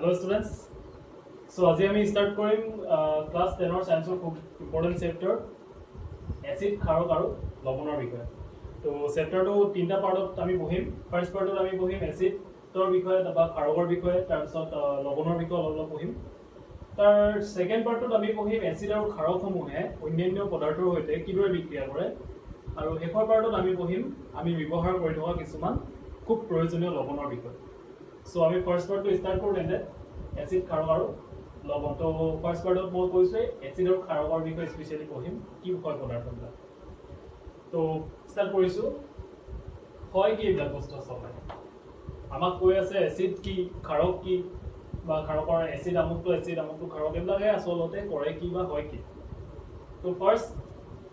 Hello students. So আজি আমি start কৰিম ক্লাস 10 ৰ সায়েন্সৰ খুব ইম্পৰ্টেন্ট চেপ্টাৰ এসিড ক্ষাৰক আৰু লৱণৰ বিষয়ে। তো চেপ্টাৰটো তিনটা পাৰ্টত আমি পঢ়িম। ফাৰ্স্ট পাৰ্টত আমি পঢ়িম এসিডৰ বিষয়ে বা ক্ষাৰকৰ বিষয়ে, তাৰ পিছত লৱণৰ বিষয়ে অলপ পঢ়িম। তাৰ সেকেন্ড পাৰ্টত আমি পঢ়িম এসিড আৰু ক্ষাৰকসমূহে অন্যান্য পদাৰ্থৰ সৈতে কিদৰে বিক্ৰিয়া কৰে, আৰু শেষৰ পাৰ্টত আমি পঢ়িম আমি ব্যৱহাৰ কৰি থকা কিছুমান খুব প্ৰয়োজনীয় লৱণৰ বিষয়ে। So আমি ফাৰ্স্ট পাৰ্টটো স্টাৰ্ট কৰো তেন্তে এসিড ক্ষাৰক আৰু লৱণ। তো ফাৰ্স্ট পাৰ্টত মই কৈছো এসিড আৰু ক্ষাৰকৰ বিষয়ে স্পেশালি পঢ়িম কি হয় পদাৰ্থবিলাক। তো স্টাৰ্ট কৰিছো। হয় কি এইবিলাক বস্তু আচলতে আমাক কৈ আছে এসিড কি ক্ষাৰক কি বা ক্ষাৰকৰ এসিড আমুকটো ক্ষাৰক এইবিলাকে আচলতে কৰে কি বা হয় কি। তো ফাৰ্স্ট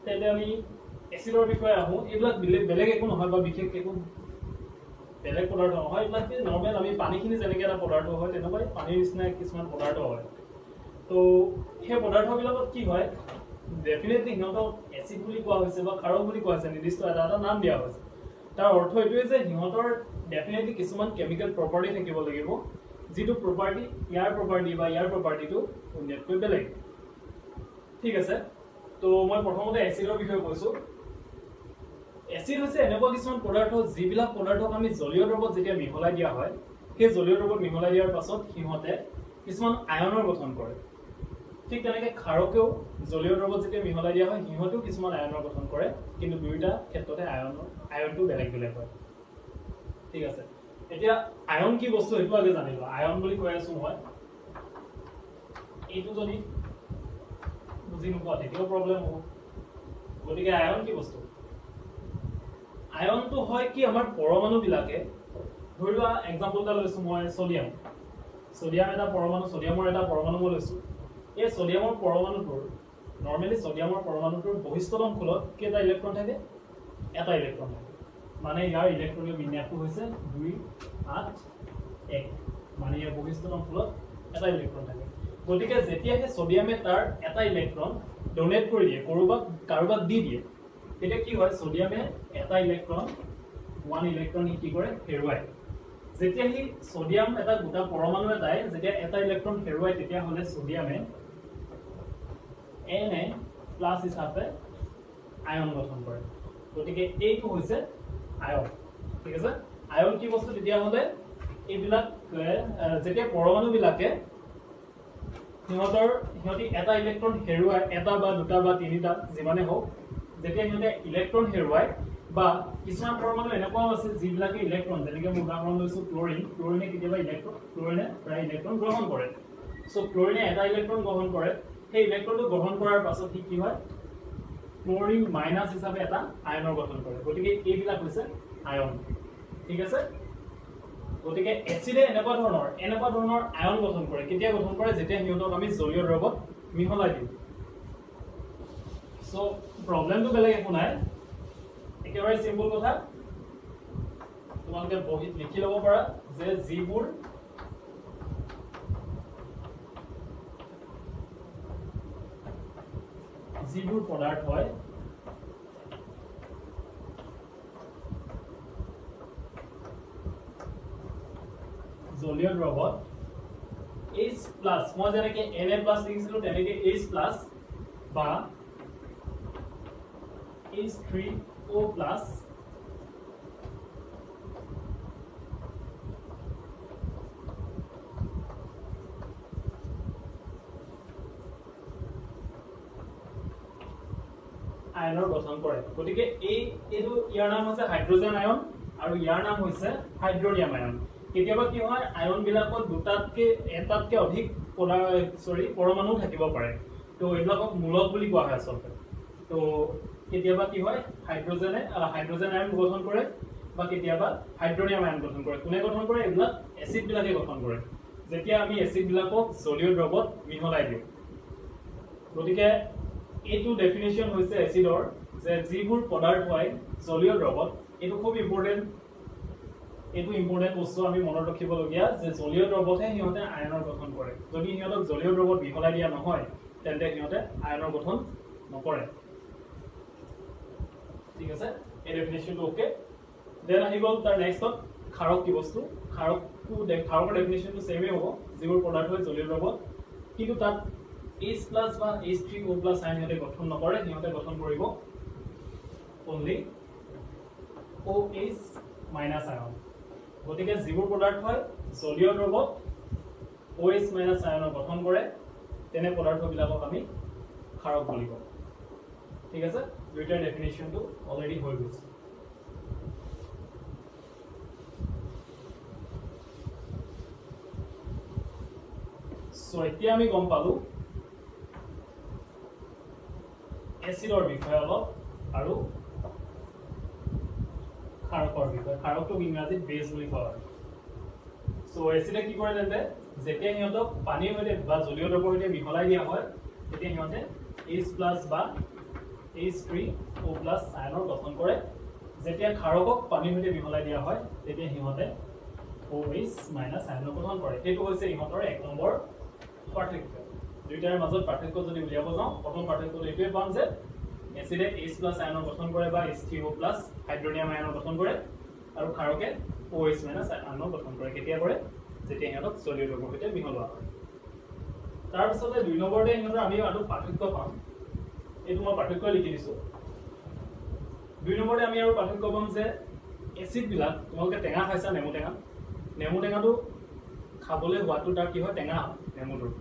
তেন্তে আমি এসিডৰ বিষয়ে আহো। এইবিলাক বেলেগ একো নহয় বা বিশেষ একো বেলেগ পদাৰ্থ নহয়, এইবিলাক নৰ্মেল আমি পানীখিনি যেনেকৈ এটা পদাৰ্থ হয় তেনেকৈ পানীৰ নিচিনা কিছুমান পদাৰ্থ হয়। তো সেই পদাৰ্থবিলাকত কি হয় ডেফিনেটলি সিহঁতক এসিড বুলি কোৱা হৈছে বা ক্ষাৰক বুলি কোৱা হৈছে, নিৰ্দিষ্ট এটা নাম দিয়া হৈছে। তাৰ অৰ্থ এইটোৱে যে সিহঁতৰ ডেফিনেটলি কিছুমান কেমিকেল প্ৰপাৰ্টি থাকিব লাগিব, যিটো প্ৰপাৰ্টি ইয়াৰ প্ৰপাৰ্টিটো অন্যতকৈ বেলেগ। ঠিক আছে। তো মই প্ৰথমতে এসিডৰ বিষয়ে কৈছো। এসিড হৈছে এনেকুৱা কিছুমান পদাৰ্থ যিবিলাক পদাৰ্থক আমি জলীয় দ্ৰৱত যেতিয়া মিহলাই দিয়া হয়, সেই জলীয় দ্ৰৱত মিহলাই দিয়াৰ পাছত সিহঁতে কিছুমান আয়নৰ গঠন কৰে। ঠিক তেনেকৈ ক্ষাৰকেও জলীয় দ্ৰৱত যেতিয়া মিহলাই দিয়া হয় সিহঁতেও কিছুমান আয়নৰ গঠন কৰে, কিন্তু দুয়োটা ক্ষেত্ৰতে আয়নটো বেলেগ বেলেগ হয়। ঠিক আছে। এতিয়া আয়ন কি বস্তু সেইটো আগে জানিলো। আয়ন বুলি কৈ আছো মই, এইটো যদি বুজি নোপোৱা তেতিয়াও প্ৰব্লেম হ'ব। গতিকে আয়ন কি বস্তু? আয়নটো হয় কি আমাৰ পৰমাণুবিলাকে, ধৰি লোৱা এক্সাম্পল এটা লৈছো মই ছডিয়ামৰ এটা পৰমাণু মই লৈছো। এই ছডিয়ামৰ পৰমাণুটোৰ বহিস্থলন খোলত কেইটা ইলেক্ট্ৰন থাকে? এটা ইলেক্ট্ৰন থাকে। মানে ইয়াৰ ইলেক্ট্ৰনীয় বিন্যাসটো হৈছে 2 8 1, মানে ইয়াৰ বহিস্থলন খোলত এটা ইলেক্ট্ৰন থাকে। গতিকে যেতিয়া সেই ছডিয়ামে তাৰ এটা ইলেক্ট্ৰন ডোনেট কৰি দিয়ে, কাৰোবাক দি দিয়ে, তেতিয়া কি হয় ছডিয়ামে এটা ইলেক্ট্ৰন 1 ইলেক্ট্ৰন কি কৰে হেৰুৱায়। যেতিয়া সি ছডিয়াম এটা গোটা পৰমাণু এটাই যেতিয়া এটা ইলেক্ট্ৰন হেৰুৱায় তেতিয়া হলে ছডিয়ামে Na প্লাস হিচাপে আয়ন গঠন কৰে। গতিকে এইটো হৈছে আয়ন। ঠিক আছে। আয়ন কি বস্তু তেতিয়া হলে এইবিলাক যেতিয়া পৰমাণুবিলাকে সিহঁতি এটা ইলেক্ট্ৰন হেৰুৱায়, এটা বা দুটা বা তিনিটা যিমানে হওক, যেতিয়া সিহঁতে ইলেক্ট্ৰন হেৰুৱায় বা কিছুমান পৰমাণু এনেকুৱাও আছে যিবিলাকে ইলেক্ট্ৰন, যেনেকৈ মই উদাহৰণ লৈছো ক্লৰিনে কেতিয়াবা প্ৰায় ইলেক্ট্ৰন গ্ৰহণ কৰে। সো ক্লৰিনে এটা ইলেক্ট্ৰন গ্ৰহণ কৰে, সেই ইলেক্ট্ৰনটো গ্ৰহণ কৰাৰ পাছত কি হয় ক্লৰিন মাইনাছ হিচাপে এটা আয়নৰ গঠন কৰে। গতিকে এইবিলাক হৈছে আয়ন। ঠিক আছে। গতিকে এসিডে এনেকুৱা ধৰণৰ আয়ন গঠন কৰে। কেতিয়া গঠন কৰে? যেতিয়া সিহঁতক আমি জলীয় দ্ৰৱত মিহলাই দিওঁ। সো প্ৰব্লেমটো বেলেগ একো নাই, একেবাৰে সিম্পল কথা। তোমালোকে বহিত লিখি ল'ব পাৰা যে যিবোৰ পদাৰ্থ হয় জলীয় দ্ৰৱত H+, মই যেনেকৈ Na+ লিখিছিলো তেনেকৈ H+ বা H3O+ আয়নৰ গঠন কৰে। গতিকে ইয়াৰ নাম হৈছে হাইড্ৰোজেন আয়ন আৰু ইয়াৰ নাম হৈছে হাইড্ৰনিয়াম আয়ন। কেতিয়াবা কি হয় আয়ন বিলাকত এটাতকে অধিক পৰমাণু থাকিব পাৰে। তো এইবিলাকক মূলক বুলি কোৱা হয় আচলতে। তো কেতিয়াবা কি হয় হাইড্ৰোজেন আয়ন গঠন কৰে বা কেতিয়াবা হাইড্ৰনিয়াম আয়ন গঠন কৰে। কোনে গঠন কৰে? এইবিলাক এসিডবিলাকে গঠন কৰে, যেতিয়া আমি এসিডবিলাকক জলীয় দ্ৰৱত মিহলাই দিওঁ। গতিকে এইটো ডেফিনেশ্যন হৈছে এসিডৰ, যে যিবোৰ পদাৰ্থ হয় জলীয় দ্ৰৱত, এইটো খুব ইম্পৰ্টেণ্ট বস্তু আমি মনত ৰাখিবলগীয়া, যে জলীয় দ্ৰৱতহে সিহঁতে আয়নৰ গঠন কৰে। যদি সিহঁতক জলীয় দ্ৰৱত মিহলাই দিয়া নহয় তেন্তে সিহঁতে আয়নৰ গঠন নকৰে। ঠিক আছে। এই ডেফিনেশ্যনটো ওকে। দেন আহি গ'ল তাৰ নেক্সটত ক্ষাৰক কি বস্তু ক্ষাৰকটো ক্ষাৰকৰ ডেফিনেশ্যনটো সেমে হ'ব যিবোৰ পদাৰ্থ জলীয় দ্ৰৱত কিন্তু তাত H+ বা H3O+ আয়ন হিতে গঠন নকৰে হিতে গঠন কৰিব only OH- আয়ন গতিকে যিবোৰ পদাৰ্থ জলীয় দ্ৰৱত OH- আয়নৰ গঠন কৰে তেনে পদাৰ্থবিলাকক আমি ক্ষাৰক বুলি কওঁ ঠিক আছে দুইটাৰ ডেফিনেশ্যনটো অলৰেডি হৈ গৈছে সো এতিয়া আমি গম পালো এসিডৰ বিষয়ে অলপ আৰু ক্ষাৰকৰ বিষয়ে ক্ষাৰকটো ইংৰাজীত বেছ বুলি কোৱা হয় সো এসিডে কি কৰে তেন্তে যেতিয়া হিহঁতক পানীৰ সৈতে বা জলীয় দ্ৰৱৰ সৈতে মিহলাই দিয়া হয় তেতিয়া হিহঁতে H+ বা H3O+ আয়নৰ গঠন কৰে যেতিয়া ক্ষাৰকক পানীৰ সৈতে মিহলাই দিয়া হয় তেতিয়া হিহঁতে OH- আয়নৰ গঠন কৰে এইটো হৈছে ইহঁতৰ এক নম্বৰ পাৰ্থক্য দুইটাৰ মাজত পাৰ্থক্য যদি উলিয়াব যাওঁ প্ৰথম পাৰ্থক্যটো এইটোৱে পাম যে এসিডে H+ আয়নৰ গঠন কৰে বা H3O+ হাইড্ৰনিয়াম আয়নৰ গঠন কৰে আৰু ক্ষাৰকে OH- আয়নৰ গঠন কৰে কেতিয়া কৰে যেতিয়া ইহঁতক জলীয় দ্ৰৱৰ সৈতে মিহলোৱা হয় তাৰ পিছতে দুই নম্বৰতে ইহঁতৰ আমি আৰু পাৰ্থক্য পাম এইটো মই পাৰ্থক্য লিখি দিছো দুই নম্বৰতে আমি আৰু পাৰ্থক্য পাম যে এসিড বিলাক তোমালোকে টেঙা খাইছা নেমু টেঙাটো খাবলৈ হোৱাটো তাৰ কি হয় টেঙা নেমুটোৰ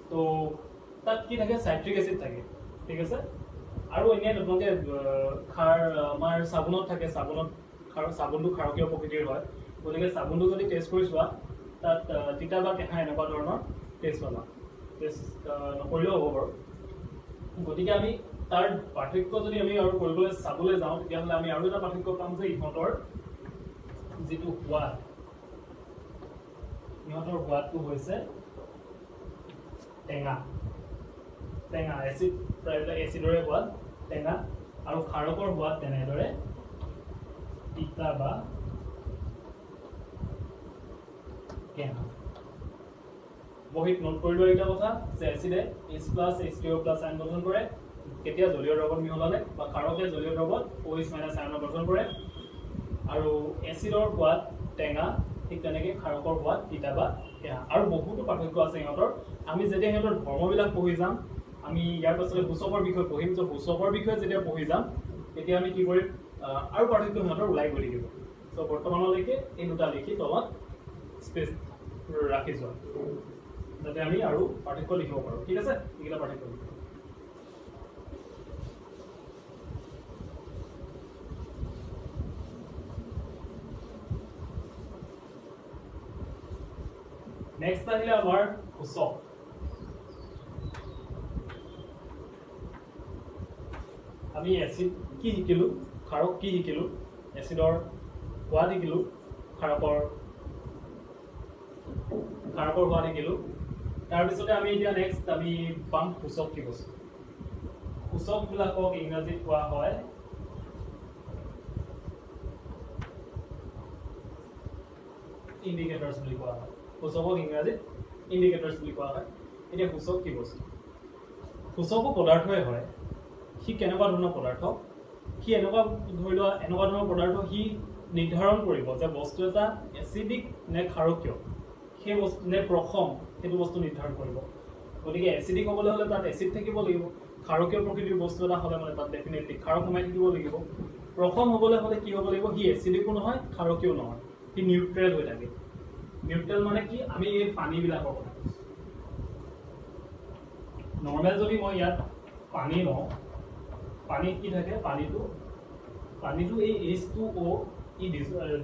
তো তাত কি থাকে সাইট্ৰিক এসিড থাকে ঠিক আছে আৰু এনে তোমালোকে খাৰ আমাৰ সাবুনত থাকে সাবুনটো ক্ষাৰকীয় প্ৰকৃতিৰ হয় গতিকে সাবুনটো যদি টেষ্ট কৰি চোৱা তাত তিতা বা কেঁহা এনেকুৱা ধৰণৰ টেষ্ট পাবা টেষ্ট নকৰিলেও হ'ব বাৰু গতিকে আমি তাৰ পাৰ্থক্য যদি আমি আৰু কৰিবলৈ চাবলৈ যাওঁ তেতিয়াহ'লে আমি আৰু এটা পাৰ্থক্য পাম যে ইহঁতৰ যিটো সোৱাদটো হৈছে টেঙা এসিড প্ৰায়বিলাক এসিডৰে সোৱাদ টেঙা আৰু ক্ষাৰকৰ সোৱাদ তেনেদৰে তিতা বা কেঁহা বহিত নোট কৰি লোৱা এটা কথা যে এসিডে H+ H3O+ আয়ন গঠন কৰে কেতিয়া জলীয় দ্ৰৱত মিহলালে বা ক্ষাৰকে জলীয় দ্ৰৱত OH- আয়ন গঠন কৰে আৰু এসিডৰ সোৱাদ টেঙা ঠিক তেনেকৈ ক্ষাৰকৰ সোৱাদ তিতা বা কেঁহা আৰু বহুতো পাৰ্থক্য আছে ইহঁতৰ আমি যেতিয়া ইহঁতৰ ধৰ্মবিলাক পঢ়ি যাম আমি ইয়াৰ পাছতে সূচকৰ বিষয়ে পঢ়িম যে সূচকৰ বিষয়ে যেতিয়া পঢ়ি যাম তেতিয়া আমি কি কৰিম আৰু পাৰ্থক্য ইহঁতৰ ওলাই গৈ থাকিব সো বৰ্তমানলৈকে এই দুটা লিখি তলত স্পেচ ৰাখিছোঁ যাতে আমি আৰু পাৰ্থক্য লিখিব পাৰোঁ ঠিক আছে এইকেইটা পাৰ্থক্য লিখিব নেক্সট আহিলে আমাৰ সূচক আমি এসিড কি শিকিলো ক্ষাৰক কি শিকিলো এসিডৰ সোৱাদ শিকিলো ক্ষাৰকৰ সোৱাদ শিকিলো তাৰপিছতে আমি এতিয়া নেক্সট আমি পাম সূচক কি বস্তু সূচকবিলাকক ইংৰাজীত কোৱা হয় ইণ্ডিকেটৰ্ছ বুলি কোৱা হয় সূচকক ইংৰাজীত ইণ্ডিকেটৰ্ছ বুলি কোৱা হয় এতিয়া সূচক কি বস্তু সূচকো পদাৰ্থই হয় সি কেনেকুৱা ধৰণৰ পদাৰ্থ সি এনেকুৱা ধৰি লোৱা এনেকুৱা ধৰণৰ পদাৰ্থ সি নিৰ্ধাৰণ কৰিব যে বস্তু এটা এচিডিক নে ক্ষাৰকীয় সেই বস্তু নে প্ৰসম সেইটো বস্তু নিৰ্ধাৰণ কৰিব গতিকে এচিডিক হ'বলৈ হ'লে তাত এচিড থাকিব লাগিব ক্ষাৰকীয় প্ৰকৃতিৰ বস্তু এটা হ'লে মানে তাত ডেফিনেটলি ক্ষাৰক সোমাই থাকিব লাগিব প্ৰসম হ'বলৈ হ'লে কি হ'ব লাগিব সি এচিডিকো নহয় ক্ষাৰকীয় নহয় সি নিউট্ৰেল হৈ থাকে নিউট্ৰেল মানে কি আমি এই পানীবিলাকৰ কথা নৰ্মেল যদি মই ইয়াত পানী লওঁ পানীত কি থাকে পানীটো এই H2O ই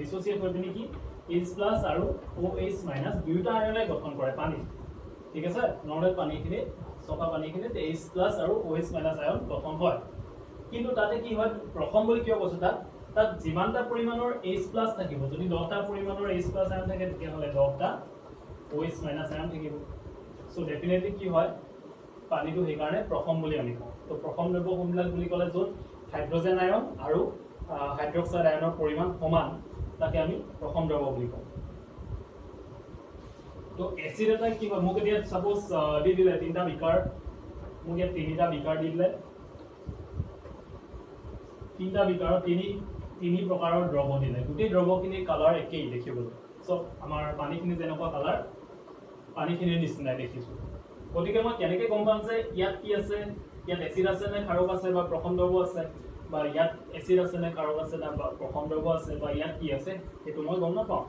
ডিসোচিয়েট হৈ পিনে কি H+ আৰু OH- দুয়োটা আয়নে গঠন কৰে পানী ঠিক আছে নৰ্মেল পানীখিনি চফা পানীখিনি H+ আৰু OH- আয়ন গঠন হয় কিন্তু তাতে কি হয় প্ৰথম বুলি কিয় কৈছো তাত যিমানটা পৰিমাণৰ H+ থাকিব যদি 10টা পৰিমাণৰ H+ আয়ন থাকে তেতিয়াহ'লে 10টা OH- আয়ন থাকিব সো ডেফিনেটলি কি হয় পানীটো সেইকাৰণে প্ৰথম বুলি আমি কওঁ তো প্ৰথম দ্ৰব্য কোনবিলাক বুলি ক'লে য'ত হাইড্ৰজেন আয়ন আৰু হাইড্ৰক্সাইড আয়নৰ পৰিমাণ সমান তাকে আমি প্ৰথম দ্ৰব্য বুলি কওঁ তো এসিড এটা কি হয় মোক এতিয়া সাপোজ দি দিলে তিনটা বিকাৰ মোক ইয়াত তিনিটা বিকাৰ দি দিলে তিনটা বিকাৰৰ তিনি প্ৰকাৰৰ দ্ৰৱ দিলে গোটেই দ্ৰৱখিনিৰ কালাৰ একেই দেখিবলৈ সব আমাৰ পানীখিনি যেনেকুৱা কালাৰ পানীখিনিৰ নিচিনাই দেখিছোঁ গতিকে মই কেনেকৈ গম পাম যে ইয়াত কি আছে ইয়াত এচিড আছে নে ক্ষাৰক আছে বা প্ৰথম দ্ৰৱ আছে বা ইয়াত এচিড আছে নে ক্ষাৰক আছে না বা প্ৰথম দ্ৰৱ আছে বা ইয়াত কি আছে সেইটো মই গম নাপাওঁ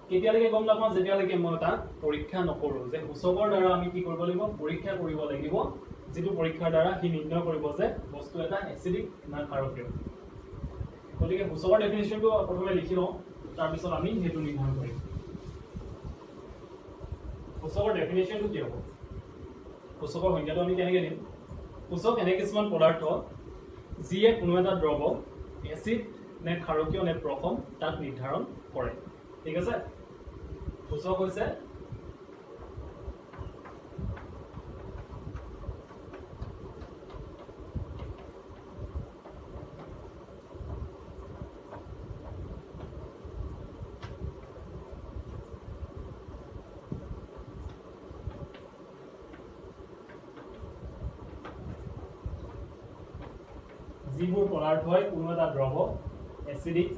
কেতিয়ালৈকে গম নাপাওঁ যেতিয়ালৈকে মই তাক পৰীক্ষা নকৰোঁ যে সূচকৰ দ্বাৰা আমি কি কৰিব লাগিব পৰীক্ষা কৰিব লাগিব যেটো পৰীক্ষাৰ দ্বাৰা হি নিৰ্ণয় কৰিব যে বস্তু এটা এচিডিক না ক্ষাৰকীয় গতিকে সূচকৰ ডেফিনিশ্যনটো প্ৰথমে লিখি লওঁ তাৰপিছত আমি হেতু নিৰ্ধাৰণ কৰিম সূচকৰ ডেফিনিশ্যনটো কি হ'ব সূচকৰ সংজ্ঞাটো আমি কেনেকৈ দিম সূচক এনে কিছুমান পদাৰ্থ যিয়ে কোনো এটা দ্ৰৱ এচিড নে ক্ষাৰকীয় নে প্ৰথম তাক নিৰ্ধাৰণ কৰে ঠিক আছে সূচক হৈছে যিবোৰ পদাৰ্থই কোনো এটা দ্ৰৱ এচিডিক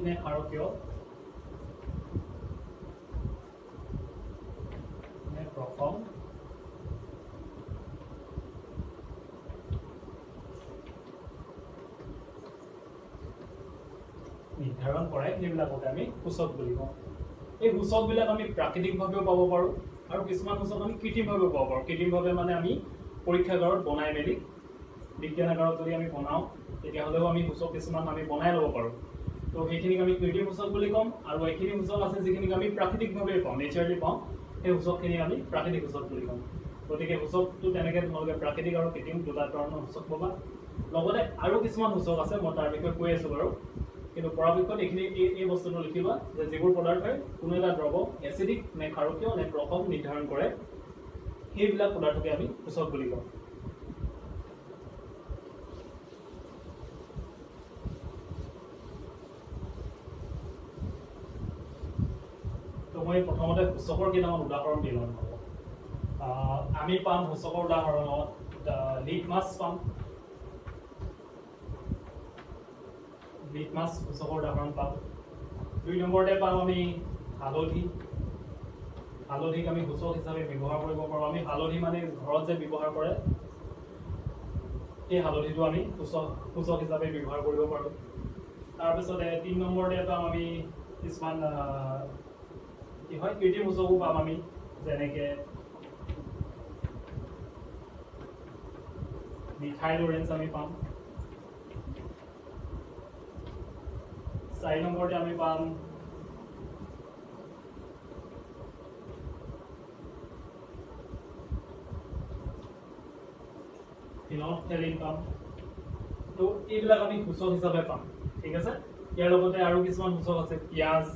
নে ক্ষাৰকীয় নে প্ৰথম নিৰ্ধাৰণ কৰে সেইবিলাককে আমি সূচক বুলি কওঁ এই সূচকবিলাক আমি প্ৰাকৃতিকভাৱেও পাব পাৰোঁ আৰু কিছুমান সূচক আমি কৃত্ৰিমভাৱেও পাব পাৰোঁ কৃত্ৰিমভাৱে মানে আমি পৰীক্ষাগাৰত বনাই মেলি বিজ্ঞানাগাৰত যদি আমি বনাওঁ তেতিয়াহ'লেও আমি সূচক কিছুমান আমি বনাই ল'ব পাৰোঁ তো সেইখিনিক আমি কৃত্ৰিম সূচক বুলি ক'ম আৰু এইখিনি সূচক আছে যিখিনিক আমি প্ৰাকৃতিকভাৱে পাওঁ নেচাৰেলি পাওঁ সেই সূচকখিনি আমি প্ৰাকৃতিক সূচক বুলি ক'ম গতিকে সূচকটো তেনেকৈ তোমালোকে প্ৰাকৃতিক আৰু কৃত্ৰিম দুটা ধৰণৰ সূচক পাবা লগতে আৰু কিছুমান সূচক আছে মই তাৰ বিষয়ে কৈ আছোঁ বাৰু কিন্তু পৰাপক্ষত এইখিনি এই বস্তুটো লিখিবা যে যিবোৰ পদাৰ্থই কোনো এটা দ্ৰৱ এচিডিক নে ক্ষাৰকীয় নে প্ৰথম নিৰ্ধাৰণ কৰে সেইবিলাক পদাৰ্থকে আমি সূচক বুলি কওঁ তো মই প্ৰথমতে সূচকৰ কেইটামান উদাহৰণ দি লওঁ আমি পাম সূচকৰ উদাহৰণত লিটমাছ পাম লিটমাছ সূচকৰ উদাহৰণ পাম 2 নম্বৰতে পাম আমি হালধিক আমি সূচক হিচাপে ব্যৱহাৰ কৰিব পাৰোঁ আমি হালধি মানে ঘৰত যে ব্যৱহাৰ কৰে সেই হালধিটো আমি সূচক হিচাপে ব্যৱহাৰ কৰিব পাৰোঁ তাৰপিছতে 3 নম্বৰতে পাম আমি কিছুমান কি হয় কৃত্ৰিম সূচকো পাম আমি যেনেকৈ মিথাইল অৰেঞ্জ আমি পাম 4 নম্বৰতে আমি পাম ফিনলফথেলিন পাম তো এইবিলাক আমি সূচক হিচাপে পাম ঠিক আছে ইয়াৰ লগতে আৰু কিছুমান সূচক আছে পিঁয়াজ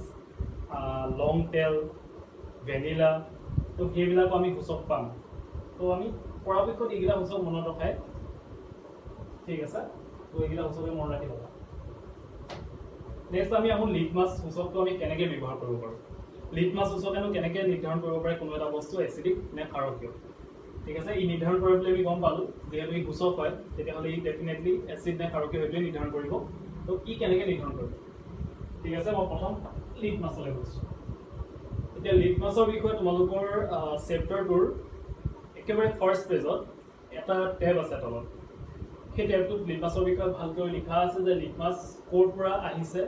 লং তেল ভেনিলা তো সেইবিলাকো আমি সূচক পাম তো আমি পৰাপক্ষত এইবিলাক সূচক মনত ৰখাই ঠিক আছে তো এইবিলাক সূচকে মনত ৰাখি ল'বা নেক্সট আমি আহোঁ লিটমাছ সূচকটো আমি কেনেকৈ ব্যৱহাৰ কৰিব পাৰোঁ লিটমাছ সূচকেনো কেনেকৈ নিৰ্ধাৰণ কৰিব পাৰে কোনো এটা বস্তু এচিডিক নে ক্ষাৰকীয় ঠিক আছে ই নিৰ্ধাৰণ কৰে বুলি আমি গম পালোঁ যিহেতু ই সূচক হয় তেতিয়াহ'লে ই ডেফিনেটলি এচিড নে ক্ষাৰকীয় সেইটোৱে নিৰ্ধাৰণ কৰিব তো ই কেনেকৈ নিৰ্ধাৰণ কৰিব ঠিক আছে মই প্ৰথম লিটমাছলৈ গৈছোঁ এতিয়া লিটমাছৰ বিষয়ে তোমালোকৰ চেপ্টাৰটোৰ একেবাৰে ফাৰ্ষ্ট পেজত এটা টেব আছে তলত সেই টেবটোত লিটমাছৰ বিষয়ে ভালকৈ লিখা আছে যে লিটমাছ ক'ৰ পৰা আহিছে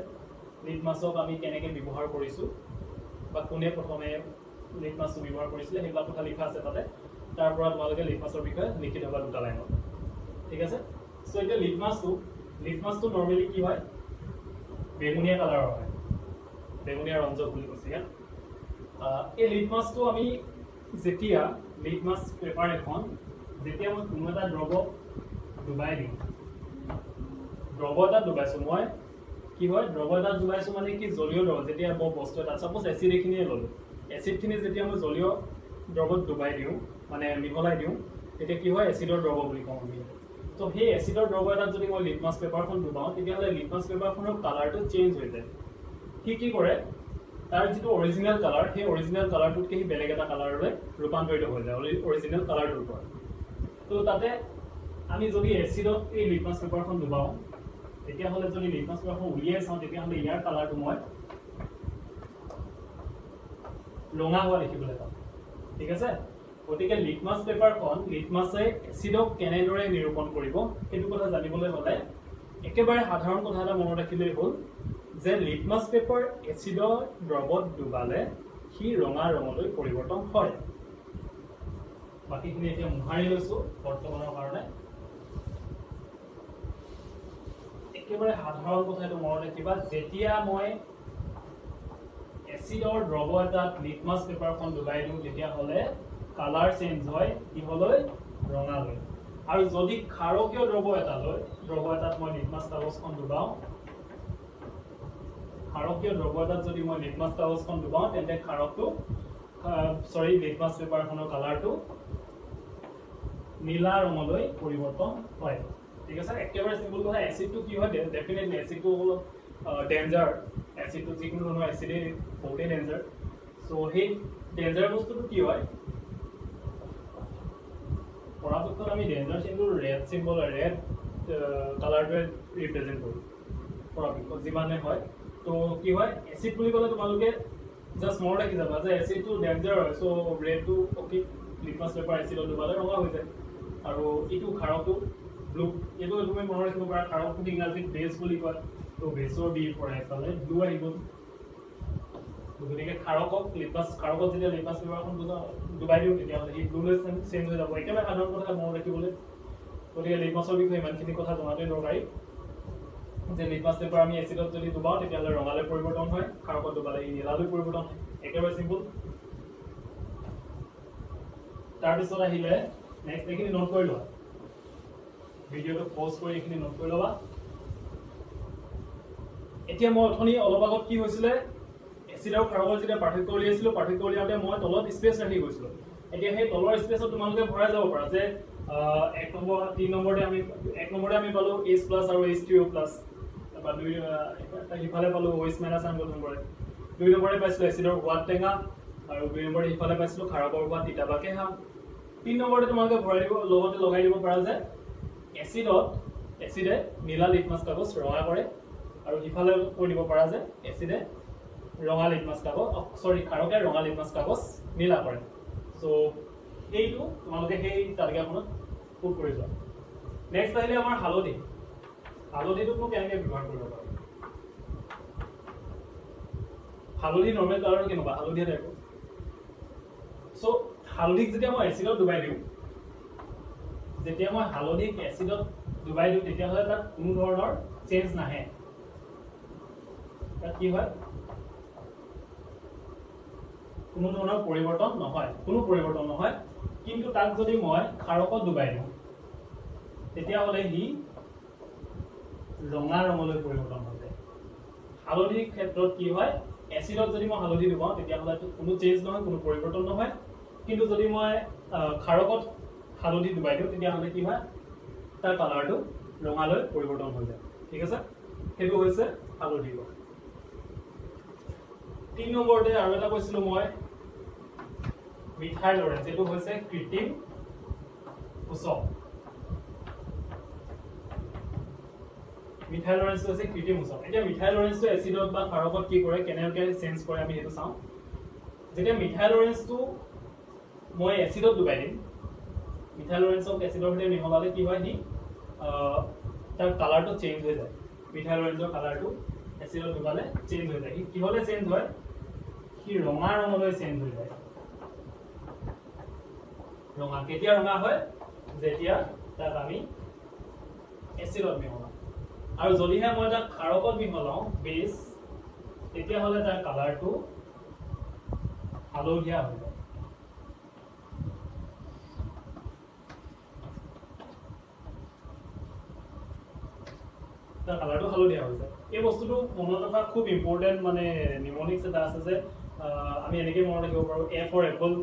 লিটমাছক আমি কেনেকৈ ব্যৱহাৰ কৰিছোঁ বা কোনে প্ৰথমে লিটমাছটো ব্যৱহাৰ কৰিছিলে সেইবিলাক কথা লিখা আছে তাতে তাৰ পৰা তোমালোকে লিটমাছৰ বিষয়ে লিখি থবা দুটা লাইনত ঠিক আছে চ' এতিয়া লিটমাছটো নৰ্মেলি কি হয় বেঙুনীয়া কালাৰৰ হয় বেঙুনীয়া ৰঞ্জক বুলি কৈছে ইয়াত এই লিটমাছটো আমি যেতিয়া লিটমাছ পেপাৰ এখন যেতিয়া মই কোনো এটা দ্ৰৱ ডুবাই দিওঁ দ্ৰৱ এটা ডুবাইছোঁ মই কি হয় দ্ৰৱ এটা ডুবাইছোঁ মানে কি জলীয় দ্ৰৱ যেতিয়া মই বস্তু এটা ছাপ'জ এচিড এইখিনিয়ে ল'লোঁ এচিডখিনি যেতিয়া মই জলীয় দ্ৰৱত ডুবাই দিওঁ মানে মিহলাই দিওঁ তেতিয়া কি হয় এচিডৰ দ্ৰৱ বুলি কওঁ আমি তো সেই এচিডৰ দ্ৰৱ এটাত যদি মই লিটমাছ পেপাৰখন ডুবাওঁ তেতিয়াহ'লে লিটমাছ পেপাৰখনৰ কালাৰটো চেঞ্জ হৈ যায় সি কি কৰে তাৰ যিটো অৰিজিনেল কালাৰ সেই অৰিজিনেল কালাৰটোতকৈ সি বেলেগ এটা কালাৰলৈ ৰূপান্তৰিত হৈ যায় অৰিজিনেল কালাৰটোৰ পৰা তো তাতে আমি যদি এচিডত এই লিটমাছ পেপাৰখন ডুবাওঁ তেতিয়াহ'লে যদি লিটমাছ পেপাৰখন উলিয়াই চাওঁ তেতিয়াহ'লে ইয়াৰ কালাৰটো মই ৰঙা হোৱা দেখিবলৈ পাম ঠিক আছে গতিকে লিটমাছ পেপাৰখন লিটমাছে এচিডক কেনেদৰে নিৰূপণ কৰিব সেইটো কথা জানিবলৈ হ'লে একেবাৰে সাধাৰণ কথা এটা মনত ৰাখিলেই হ'ল যে লিটমাছ পেপাৰ এচিডৰ দ্ৰৱত ডুবালে সি ৰঙা ৰঙলৈ পৰিৱৰ্তন হয় বাকীখিনি এতিয়া মোহাৰি লৈছোঁ বৰ্তমানৰ কাৰণে একেবাৰে সাধাৰণ কথা এইটো মনত ৰাখিবা যেতিয়া মই এচিডৰ দ্ৰৱ এটাত লিটমাছ পেপাৰখন ডুবাই দিওঁ তেতিয়াহ'লে কালাৰ চেঞ্জ হয় কিহলৈ ৰঙালৈ আৰু যদি ক্ষাৰকীয় দ্ৰৱ এটাত মই লিটমাছ কাগজখন ডুবাওঁ ক্ষাৰকীয় দ্ৰৱ এটাত যদি মই লিটমাছ কাগজখন ডুবাওঁ তেন্তে লিটমাছ পেপাৰখনৰ কালাৰটো নীলা ৰঙলৈ পৰিৱৰ্তন হয় ঠিক আছে একেবাৰে চিম্পল কথা এচিডটো কি হয় ডেফিনেটলি এচিডটো অলপ ডেঞ্জাৰ এচিডটো যিকোনো ধৰণৰ এচিডে বহুতেই ডেঞ্জাৰ চ' সেই ডেঞ্জাৰ বস্তুটো কি হয় পৰাপক্ষত আমি ডেঞ্জাৰ চিম্বল ৰেড কালাৰটোৱে ৰিপ্ৰেজেণ্ট কৰোঁ পৰাপক্ষত যিমানে হয় তো কি হয় এচিড বুলি ক'লে তোমালোকে জাষ্ট মনত ৰাখি যাবা যে এচিডটো ডেঞ্জাৰ হয় চ' ৰেডটো অ'কে লিটমাছ পেপাৰ এচিডত ডুবালে ৰঙা হৈ যায় আৰু এইটো ক্ষাৰকটো ব্লু এইটো তুমি মনত ৰাখিব পাৰা ক্ষাৰকটো ইংৰাজীত বেছ বুলি কয় তো বেছৰ বিৰ পৰা এফালে ব্লু আহি গ'ল গতিকে ক্ষাৰকত যেতিয়া লিটমাছ পেপাৰখন ডুবাই দিওঁ তেতিয়াহ'লে সেই ব্লুলৈ চেঞ্জ হৈ যাব একেবাৰে সাধাৰণ কথা মনত ৰাখিবলৈ গতিকে লিটমাছৰ বিষয়ে ইমানখিনি কথা জনাটোৱে দৰকাৰী যে লিটমাছ পেপাৰ আমি এচিডত যদি ডুবাওঁ তেতিয়াহ'লে ৰঙালৈ পৰিৱৰ্তন হয় ক্ষাৰকত ডুবালে ই নীলালৈ পৰিৱৰ্তন হয় একেবাৰে চিম্পল তাৰপিছত আহিলে নেক্সট এইখিনি নোট কৰি লোৱা ভিডিঅ'টো পজ কৰি এইখিনি নোট কৰি ল'বা এতিয়া মই অথনি অলপ আগত কি হৈছিলে এচিড আৰু ক্ষাৰকৰ যেতিয়া পাৰ্থক্য উলিয়াওঁতে মই তলত স্পেচ ৰাখি গৈছিলোঁ এতিয়া সেই তলৰ স্পেচত তোমালোকে ভৰাই যাব পাৰা যে 1 নম্বৰতে আমি পালোঁ H+ আৰু H3O+ বা সিফালে পালোঁ OH- আন নম্বৰে 2 নম্বৰে পাইছিলোঁ এচিডৰ সোৱাদ টেঙা আৰু 2 নম্বৰে সিফালে পাইছিলোঁ ক্ষাৰকৰ সোৱাদ তিতা বা কেঁহা 3 নম্বৰতে তোমালোকে ভৰাই দিব লগতে লগাই দিব পাৰা যে এচিডে নীলা লিটমাছ কাগজ ৰঙা কৰে আৰু সিফালে কৈ দিব পাৰা যে এচিডে ৰঙা লিটমাছ কাগজ ক্ষাৰকে ৰঙা লিটমাছ কাগজ নীলা কৰে চ' এইটো তোমালোকে সেই তালিকাখনত পুট কৰি যোৱা নেক্সট আহিলে আমাৰ হালধিটোক মই কেনেকৈ ব্যৱহাৰ কৰিব পাৰোঁ হালধি নৰ্মেল কালাৰটো কেনেকুৱা হালধীয়া টাইপৰ চ' হালধিক যেতিয়া মই এচিডত ডুবাই দিওঁ তেতিয়াহ'লে তাত কোনো ধৰণৰ চেঞ্জ নাহে তাত কি হয় কোনো ধৰণৰ পৰিৱৰ্তন নহয় কিন্তু তাক যদি মই ক্ষাৰকত ডুবাই দিওঁ তেতিয়াহ'লে সি ৰঙা ৰঙলৈ পৰিৱৰ্তন হৈ যায় হালধিৰ ক্ষেত্ৰত কি হয় এচিডত যদি মই হালধি ডুবাওঁ তেতিয়াহ'লে কোনো চেঞ্জ নহয় কোনো পৰিৱৰ্তন নহয় কিন্তু যদি মই ক্ষাৰকত হালধি ডুবাই দিওঁ তেতিয়াহ'লে কি হয় তাৰ কালাৰটো ৰঙালৈ পৰিৱৰ্তন হৈ যায় ঠিক আছে সেইটো হৈছে হালধিৰ কথা 3 নম্বৰতে আৰু এটা কৈছিলোঁ মই মিথাইল লৰেঞ্চ এইটো হৈছে কৃত্ৰিম সূচক মিথাইল লৰেঞ্চটো হৈছে কৃত্ৰিম সূচক এতিয়া মিথাইল লৰেঞ্চটো এচিডত বা ক্ষাৰকত কি কৰে কেনেকৈ চেঞ্জ কৰে আমি সেইটো চাওঁ যেতিয়া মিথাইল লৰেঞ্চটো মই এচিডত ডুবাই দিম মিথাইল লৰেঞ্চক এচিডৰ সৈতে মিহলালে কি হয় সি তাৰ কালাৰটো চেঞ্জ হৈ যায় মিথাইল লৰেঞ্চৰ কালাৰটো এচিডত ডুবালে চেঞ্জ হৈ যায় সি কিহলে চেঞ্জ হয় সি ৰঙা ৰঙলৈ চেঞ্জ হৈ যায় ৰঙা কেতিয়া ৰঙা হয় যেতিয়া তাক আমি এচিডত মিহলাওঁ আৰু যদিহে মই তাক ক্ষাৰকত মিহলাওঁ বেছ তেতিয়াহ'লে তাৰ কালাৰটো হালধীয়া হৈ যায় তাৰ কালাৰটো হালধীয়া হৈ যায় এই বস্তুটো মনত ৰখা খুব ইম্পৰ্টেণ্ট মানে নিউমনিক্স এটা আছে যে আমি এনেকৈ মনত ৰাখিব পাৰোঁ A for apple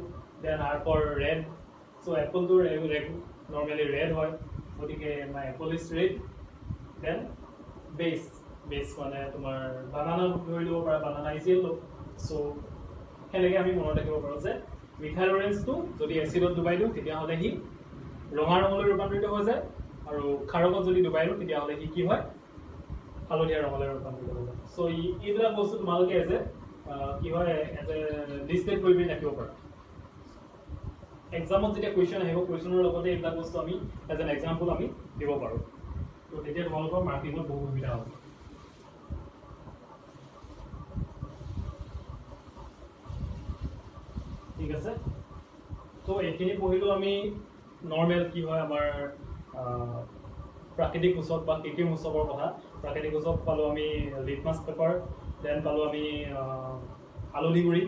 then R for red so' এপলটো নৰ্মেলি ৰেড হয় গতিকে my apple is red then বেছ মানে তোমাৰ বানানা ধৰি ল'ব পাৰা বানানা ইজ য়েল্লো সো সেনেকৈ আমি মনত ৰাখিব পাৰোঁ যে মিথাইল অৰেঞ্জটো যদি এচিডত ডুবাই দিওঁ তেতিয়াহ'লে সি ৰঙা ৰঙলৈ ৰূপান্তৰিত হৈ যায়, আৰু খাৰকত যদি ডুবাই দিওঁ তেতিয়াহ'লে সি কি হয় হালধীয়া ৰঙলৈ ৰূপান্তৰিত হৈ যায়। চ' এইবিলাক বস্তু তোমালোকে এজ এ কি হয় এজ এ লিষ্টেড কৰি পিনি ৰাখিব পাৰা। এক্সামত যেতিয়া কুৱেশ্যন আহিব কুৱেশ্যনৰ লগতে এইবিলাক বস্তু আমি এজ এন এক্সাম্পল আমি দিব পাৰোঁ, তো তেতিয়া তোমালোকৰ মাৰ্কিঙত বহুত সুবিধা হ'ব। ঠিক আছে, তো এইখিনি পঢ়িলোঁ আমি নৰ্মেল কি হয় আমাৰ প্ৰাকৃতিক সূচক বা কৃত্ৰিম সূচকৰ কথা। প্ৰাকৃতিক সূচক পালোঁ আমি লিটমাছ পেপাৰ, দেন পালোঁ আমি হালধি গুড়ি,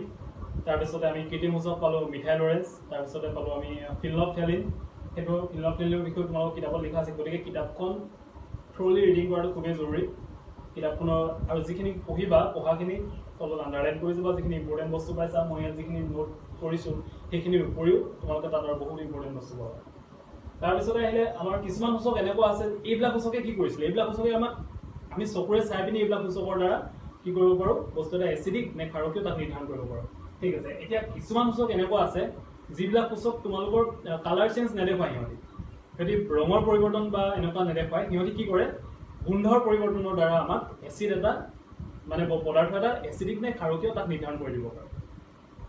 তাৰপিছতে আমি কৃত্ৰিম সূচক পালোঁ মিথাইল অৰেঞ্জ, তাৰপিছতে পালোঁ আমি ফিনলফথেলিন। সেইটো ফিনলফথেলিনৰ বিষয়ে তোমালোকৰ কিতাপত লিখা আছে, গতিকে কিতাপখন থ্ৰ'লি ৰিডিং কৰাটো খুবেই জৰুৰী। কিতাপখনৰ আৰু যিখিনি পঢ়িবা পঢ়াখিনি তলত আণ্ডাৰলাইন কৰি যাবা, যিখিনি ইম্পৰ্টেণ্ট বস্তু পাইছা মই ইয়াত যিখিনি নোট কৰিছোঁ সেইখিনিৰ উপৰিও তোমালোকে তাত আৰু বহুত ইম্পৰ্টেণ্ট বস্তু পাবা। তাৰপিছতে আহিলে আমাৰ কিছুমান সূচক এনেকুৱা আছে, এইবিলাক সূচকে কি কৰিছিলে, এইবিলাক সূচকে আমাক আমি চকুৰে চাই পিনি এইবিলাক সূচকৰ দ্বাৰা কি কৰিব পাৰোঁ, বস্তু এটা এচিডিক নে ক্ষাৰকীয় তাক নিৰ্ধাৰণ কৰিব পাৰোঁ। ঠিক আছে, এতিয়া কিছুমান সূচক এনেকুৱা আছে যিবিলাক সূচক তোমালোকৰ কালাৰ চেঞ্জ নেদেখুৱায়, সিহঁতি ৰঙৰ পৰিৱৰ্তন বা এনেকুৱা নেদেখুৱায়, সিহঁতি কি কৰে গোন্ধৰ পৰিৱৰ্তনৰ দ্বাৰা আমাক এচিড এটা মানে পদাৰ্থ এটা এচিডিক নে ক্ষাৰকীয় তাক নিৰ্ধাৰণ কৰি দিব পাৰে।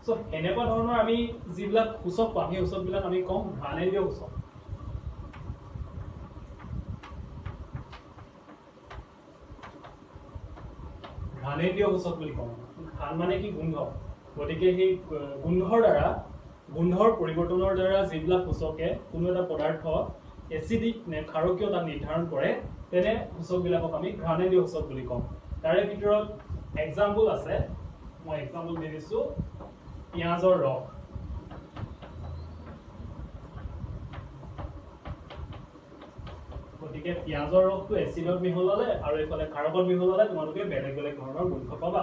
চ' এনেকুৱা ধৰণৰ আমি যিবিলাক সূচক পাওঁ সেই সূচকবিলাক আমি কওঁ ঘ্ৰাণেন্দ্ৰীয় সূচক। ঘ্ৰাণেন্দ্ৰীয় সূচক বুলি কওঁ। ঘ্ৰাণ মানে কি গোন্ধ, গতিকে সেই গোন্ধৰ পৰিৱৰ্তনৰ দ্বাৰা যিবিলাক সূচকে কোনো এটা পদাৰ্থ এচিডিক নে ক্ষাৰকীয় তাক নিৰ্ধাৰণ কৰে তেনে সূচকবিলাকক আমি ঘ্ৰাণেন্দ্ৰীয় সূচক বুলি কওঁ। তাৰে ভিতৰত এক্সাম্পল আছে, মই এক্সাম্পল দি দিছোঁ পিঁয়াজৰ ৰস। গতিকে পিঁয়াজৰ ৰসটো এচিডত মিহলালে আৰু এইফালে ক্ষাৰকত মিহলালে তোমালোকে বেলেগ বেলেগ ধৰণৰ গোন্ধ পাবা।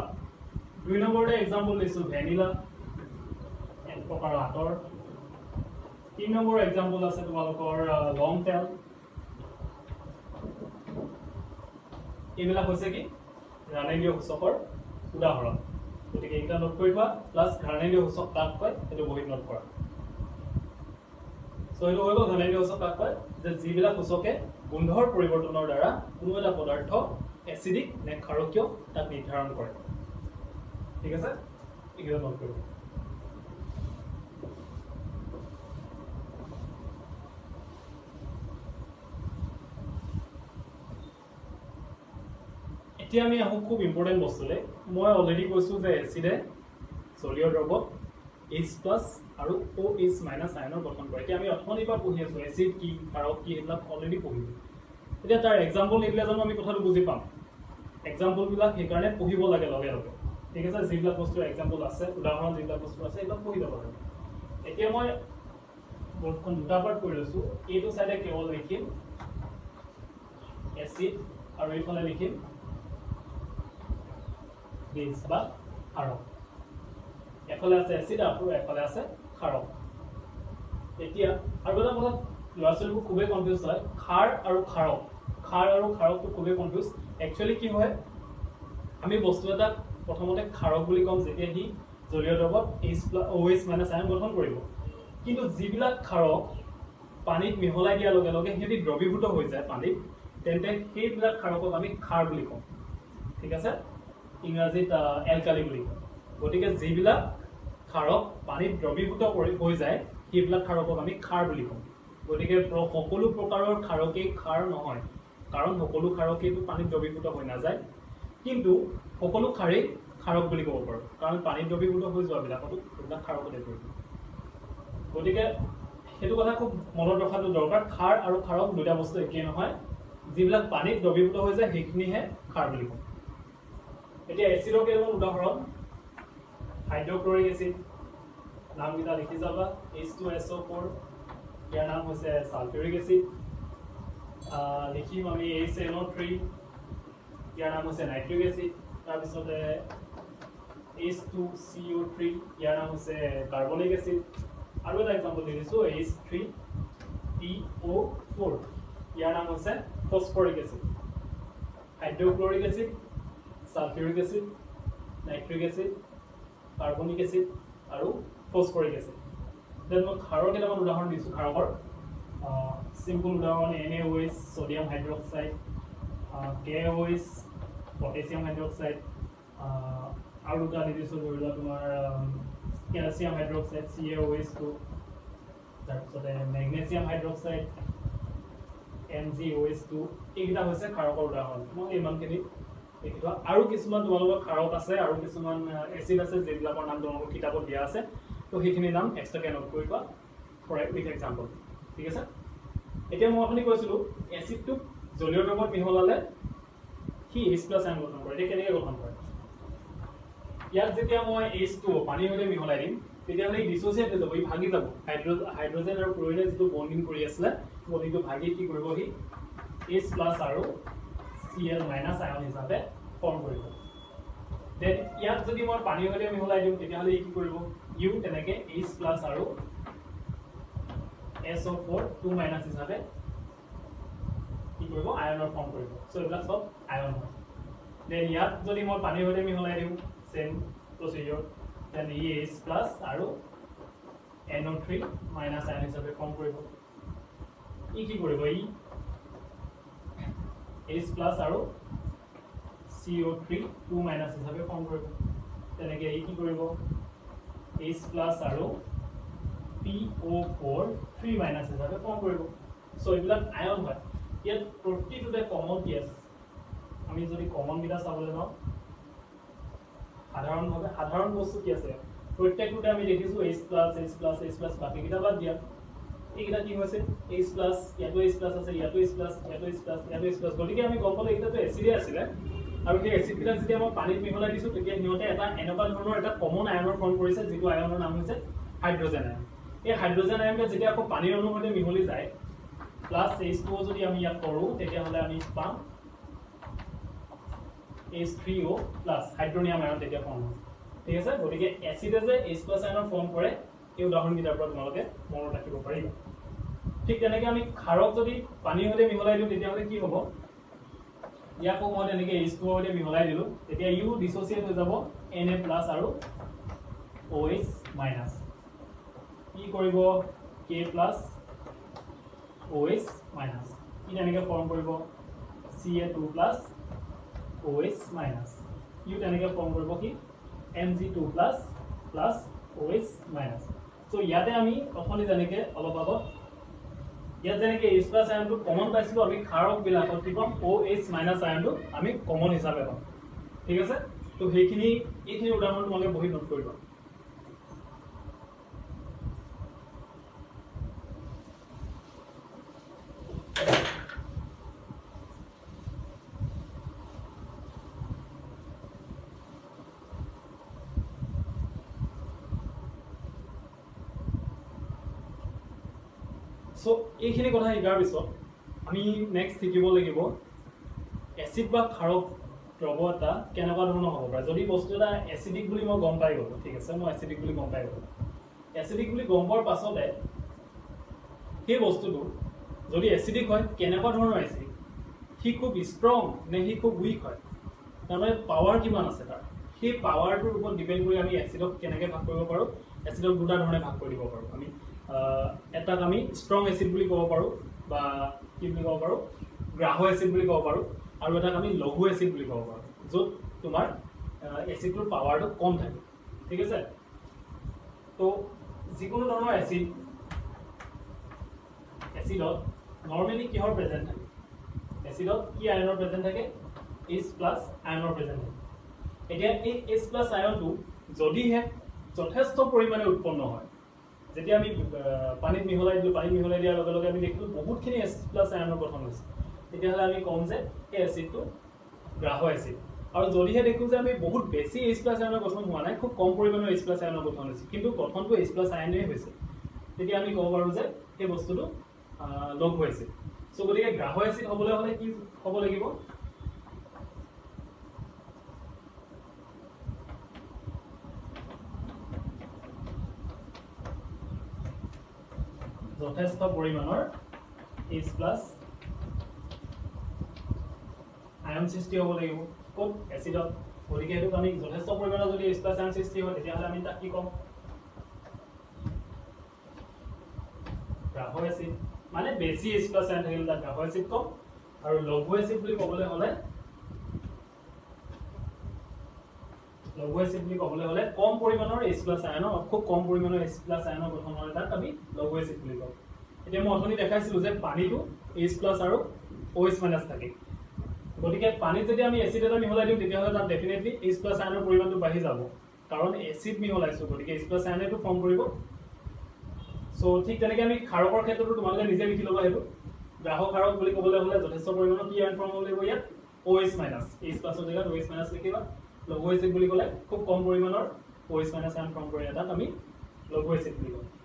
2 নম্বৰতে এক্সাম্পল দিছোঁ ভেনিলা, এক প্ৰকাৰৰ আতৰ। 3 নম্বৰ এক্সাম্পল আছে তোমালোকৰ লং তেল। এইবিলাক হৈছে কি ঘ্ৰাণেন্দ্ৰীয় সূচকৰ উদাহৰণ। গতিকে এইকেইটা নোট কৰি থোৱা, প্লাছ ঘ্ৰাণেন্দ্ৰীয় সূচক কাক কয় সেইটো বহীত নোট কৰা। চ' এইটো হৈ গ'ল ঘ্ৰাণেন্দ্ৰীয় সূচক কাক কয়, যে যিবিলাক সূচকে গোন্ধৰ পৰিৱৰ্তনৰ দ্বাৰা কোনো এটা পদাৰ্থ এচিডিক নে ক্ষাৰকীয় তাক নিৰ্ধাৰণ কৰে। ঠিক আছে, এইকেইটা নোট কৰিব। এতিয়া আমি আহোঁ খুব ইম্পৰ্টেণ্ট বস্তুলৈ। মই অলৰেডি কৈছোঁ যে এচিডে জলীয় দ্ৰৱত H+ আৰু OH- আয়নৰ গঠন কৰে। এতিয়া আমি অথনিৰ পৰা পঢ়ি আছোঁ এচিড কি ক্ষাৰক কি সেইবিলাক অলৰেডি পঢ়িলোঁ। এতিয়া তাৰ এক্সাম্পল নিদিলে জানো আমি কথাটো বুজি পাম। এক্সাম্পলবিলাক সেইকাৰণে পঢ়িব লাগে লগে লগে। ঠিক আছে, যিবিলাক বস্তুৰ এক্সাম্পল আছে উদাহৰণ যিবিলাক বস্তু আছে এইবিলাক পঢ়ি যাব লাগে। এতিয়া মই বৰ্ডখন দুটা পাৰ্ট কৰি লৈছোঁ, এইটো চাইডে কেৱল লিখিম এচিড আৰু এইফালে লিখিম বেছ বা ক্ষাৰক। এফালে আছে এচিড আৰু এফালে আছে ক্ষাৰক। এতিয়া আৰু এটা কথা ল'ৰা ছোৱালীবোৰ খুবেই কনফিউজ হয়, ক্ষাৰ আৰু ক্ষাৰকটো খুবেই কনফিউজ। একচুৱেলি কি হয়, আমি বস্তু এটা প্ৰথমতে ক্ষাৰক বুলি ক'ম যেতিয়া সি জলীয় দ্ৰৱত OH- আয়ন গঠন কৰিব। কিন্তু যিবিলাক ক্ষাৰক পানীত মিহলাই দিয়াৰ লগে লগে সিহঁতি দ্ৰৱীভূত হৈ যায় পানীত, তেন্তে সেইবিলাক ক্ষাৰকক আমি ক্ষাৰ বুলি কওঁ। ঠিক আছে, ইংৰাজীত এলকালি বুলি কয়। গতিকে যিবিলাক ক্ষাৰক পানীত দ্ৰৱীভূত হৈ যায় সেইবিলাক ক্ষাৰকক আমি ক্ষাৰ বুলি কওঁ। গতিকে সকলো প্ৰকাৰৰ ক্ষাৰকেই ক্ষাৰ নহয়, কাৰণ সকলো ক্ষাৰকেইটো পানীত দ্ৰৱীভূত হৈ নাযায়। কিন্তু সকলো ক্ষাৰেই ক্ষাৰক বুলি ক'ব পাৰোঁ, কাৰণ পানীত দ্ৰৱীভূত হৈ যোৱাবিলাকতো সেইবিলাক ক্ষাৰকতে পৰিব। গতিকে সেইটো কথা খুব মনত ৰখাটো দৰকাৰ। ক্ষাৰ আৰু ক্ষাৰক দুটা বস্তু একেই নহয়, যিবিলাক পানীত দ্ৰৱীভূত হৈ যায় সেইখিনিহে ক্ষাৰ বুলি কওঁ। এতিয়া এচিডৰ কেইটামান উদাহৰণ, হাইড্ৰক্লৰিক এচিড, নামকেইটা লিখি যাবা। H2SO4, ইয়াৰ নাম হৈছে ছালফিউৰিক এচিড। লিখিম আমি HNO3, ইয়াৰ নাম হৈছে নাইট্ৰিক এচিড। তাৰপিছতে H2CO3, ইয়াৰ নাম হৈছে কাৰ্বনিক এচিড। আৰু এটা এক্সাম্পল দি দিছোঁ H3PO4, ইয়াৰ নাম হৈছে phosphoric acid. Hydrochloric acid, sulphuric acid, nitric acid, carbonic acid আৰু ফসফৰিক এচিড দেন মই ক্ষাৰৰ কেইটামান উদাহৰণ দিছোঁ ক্ষাৰকৰ সিম্পল উদাহৰণ NaOH sodium hydroxide KOH potassium hydroxide আৰু দুটা দিছোঁ ধৰি লোৱা তোমাৰ ক্যালসিয়াম হাইড্ৰক্সাইড CaOH2 তাৰপিছতে মেগনেছিয়াম হাইড্ৰক্সাইড MgOH2 এইকেইটা হৈছে ক্ষাৰকৰ উদাহৰণ মই ইমানখিনি দেখিবা আৰু কিছুমান তোমালোকৰ ক্ষাৰক আছে আৰু কিছুমান এচিড আছে যিবিলাকৰ নাম তোমালোকৰ কিতাপত দিয়া আছে তো সেইখিনি নাম এক্সট্ৰাকে নোট কৰিবা ফৰ উইথ এক্সাম্পল ঠিক আছে এতিয়া মই আপুনি কৈছিলো এচিডটো জলীয় দ্ৰৱত মিহলালে কি H+ আয়ন গঠন কৰে এটা কেনেকৈ গঠন কৰে ইয়াত যেতিয়া মই H2 পানীৰ সৈতে মিহলাই দিম তেতিয়াহ'লে ডিসোচিয়েট হৈ যাব ই ভাগি যাব হাইড্ৰোজেন আৰু ক্লোৰিনে যিটো বন্ডিং কৰি আছিলে বন্ডিংটো ভাগি কি কৰিব হি H+ আৰু Cl- আয়ন হিচাপে ফৰ্ম কৰিব দেন ইয়াত যদি মই পানীৰ সৈতে মিহলাই দিম তেতিয়াহ'লে ই কি কৰিব ইউ তেনেকে H+ আৰু SO4 2- হিচাপে কি কৰিব আয়নৰ ফৰ্ম কৰিব সো এইবিলাক সব আয়ন হয় দেন ইয়াত যদি মই পানীৰ সৈতে মিহলাই দিম সেম প্ৰসিডিউৰ দেন ই H+ আৰু NO3 আয়ন হিচাপে ফৰ্ম কৰিব ই কি কৰিব ই H+ আৰু CO3 2- হিচাপে ফৰ্ম কৰিব তেনেকে ই কি কৰিব H+ আৰু PO4 3- হিচাপে ফৰ্ম কৰিব সো এইবিলাক আয়ন হয় ইয়াত প্ৰতিটোতে কমন কি আছে আমি যদি কমন বিটা চাবলৈ যাওঁ সাধাৰণ বস্তু কি আছে প্ৰত্যেকটোতে আমি দেখিছো H+ বাকি কিটা বাদ দিয়া এইটা কি হৈছে H+ ইয়াতো H+ আছে ইয়াতো H+, ইয়াতো H+, গতিকে আমি গম পালো এটাটো এচিডে আছিল আৰু সেই এচিড বিটা যেতিয়া মই পানীত মিহলাই দিছো তেতিয়া নিয়তে এটা এনেকুৱা ধৰণৰ এটা কমন আয়নৰ ফৰ্ম কৰিছে যেটো আয়নৰ নাম হৈছে হাইড্ৰোজেন আয়ন এই হাইড্ৰোজেন আয়নটো যেতিয়া আকৌ পানীৰ অণুৰ সৈতে মিহলি যায় প্লাস H2O যদি আমি ইয়াত কৰো তেতিয়া হলে আমি পাম H3O প্লাস হাইড্ৰোনিয়াম আয়ন তেতিয়া ফৰ্ম হয় ঠিক আছে গতিকে এচিডে যে H+ আয়নৰ ফৰ্ম কৰে এই উদাহৰণ কিটাৰ পৰা তোমালোকে মনত ৰাখিব পাৰিবা ঠিক তেনেকৈ আমি ক্ষাৰক যদি পানীৰ সৈতে মিহলাই দিওঁ তেতিয়া হলে কি হ'ব ইয়াকো মই তেনেকৈ H2O সৈতে মিহলাই দিলো তেতিয়া ইউ ডিসোচিয়েট হৈ যাব Na+ আৰু OH- কি কৰিব K+ OH- ই তেনেকৈ ফৰ্ম কৰিব Ca2+ OH- ইউ তেনেকৈ ফৰ্ম কৰিব কি Mg2+ OH-। সো ইয়াতে আমি অথনি যেনেকৈ অলপ আগত ইয়াত যেনেকৈ H+ আয়নটো কমন পাইছিলো আমি ক্ষাৰক বিলাকত কি পাম OH- আয়নটো আমি কমন হিচাপে পাম ঠিক আছে তো এইখিনি উদাহৰণ তোমালোকে বহি নোট কৰিবা সো এইখিনি কথা শিকাৰ পিছত আমি নেক্সট শিকিব লাগিব এচিড বা ক্ষাৰক দ্ৰৱ এটা কেনেকুৱা ধৰণৰ হ'ব পাৰে যদি বস্তু এটা এচিডিক বুলি মই গম পাই গলো ঠিক আছে মই এচিডিক বুলি গম পাই গলো এচিডিক বুলি গম পোৱাৰ পাছতে সেই বস্তুটো যদি এচিডিক হয় কেনেকুৱা ধৰণৰ এচিড সি খুব ষ্ট্ৰং নে সি খুব উইক হয় তাৰমানে পাৱাৰ কিমান আছে তাৰ সেই পাৱাৰটোৰ ওপৰত ডিপেন্ড কৰি আমি এচিডক কেনেকৈ ভাগ কৰিব পাৰোঁ এচিডক দুটা ধৰণে ভাগ কৰি দিব পাৰোঁ আমি এটাক আমি ষ্ট্ৰং এচিড বুলি ক'ব পাৰোঁ বা কি বুলি ক'ব পাৰোঁ গ্ৰাহ এচিড বুলি ক'ব পাৰোঁ আৰু এটাক আমি লঘু এচিড বুলি ক'ব পাৰোঁ য'ত তোমাৰ এচিডটোৰ পাৱাৰটো কম থাকে ঠিক আছে তো যিকোনো ধৰণৰ এচিডত নৰ্মেলি কিহৰ প্ৰেজেন্ট থাকে এচিডত কি আয়নৰ প্ৰেজেন্ট থাকে H+ আয়নৰ প্ৰেজেন্ট থাকে এতিয়া এই H+ আয়নটো যদিহে যথেষ্ট পৰিমাণে উৎপন্ন হয় যেতিয়া আমি পানীত মিহলাই দিয়াৰ লগে লগে আমি দেখিলো বহুতখিনি H+ আয়নৰ গঠন হৈছে তেতিয়াহ'লে আমি কম যে এই এচিডটো গ্ৰাহ এচিড আৰু যদিহে দেখো যে আমি বহুত বেছি H+ আয়নৰ গঠন হোৱা নাই খুব কম পৰিমাণৰ H+ আয়নৰ গঠন হৈছে কিন্তু গঠনটো H+ আয়নেই হৈছে তেতিয়া আমি ক'ব পাৰোঁ যে এই বস্তুটো লঘু এচিড সো গতিকে গ্ৰাহ এচিড হ'বলৈ হ'লে কি হ'ব লাগিব যথেষ্ট পৰিমাণৰ H+ আয়ন সৃষ্টি হ'ব লাগিব ক'ত এচিডত গতিকে এইটোক আমি যথেষ্ট পৰিমাণৰ যদি H+ আয়ন সৃষ্টি হয় তেতিয়াহ'লে আমি তাক কি ক'ম গ্ৰাফৰ এচিড মানে বেছি H+ আয়ন থাকিলে তাক গ্ৰাফৰ এচিড ক'ম আৰু লঘু এচিড বুলি ক'বলৈ হ'লে কম পৰিমাণৰ H+ আয়ন খুব কম পৰিমাণৰ H+ আয়নৰ গঠন হয় তাক আমি লঘু এচিড বুলি ক'ম এতিয়া মই অথনি দেখাইছিলো যে পানীটো H+ আৰু OH- থাকে গতিকে পানীত যদি আমি এচিড এটা মিহলাই দিম তেতিয়াহ'লে তাত ডেফিনেটলি H+ আয়নৰ পৰিমাণটো বাঢ়ি যাব কাৰণ এচিড মিহলাইছো গতিকে H+ আয়নেটো ফৰ্ম কৰিব সো ঠিক তেনেকৈ আমি ক্ষাৰকৰ ক্ষেত্ৰতো তোমালোকে নিজে লিখি ল'বা হেতু গ্ৰাহক ক্ষাৰক বুলি ক'বলৈ হ'লে যথেষ্ট পৰিমাণৰ কি আয়ন ফৰ্ম হ'ব লাগিব ইয়াত OH- H+ ৰ জেগাত OH- লিখিবা লঘু এচিড বুলি ক'লে খুব কম পৰিমাণৰ OH- আয়ন ফৰ্ম কৰে তাত আমি লঘু এচিড বুলি ক'ম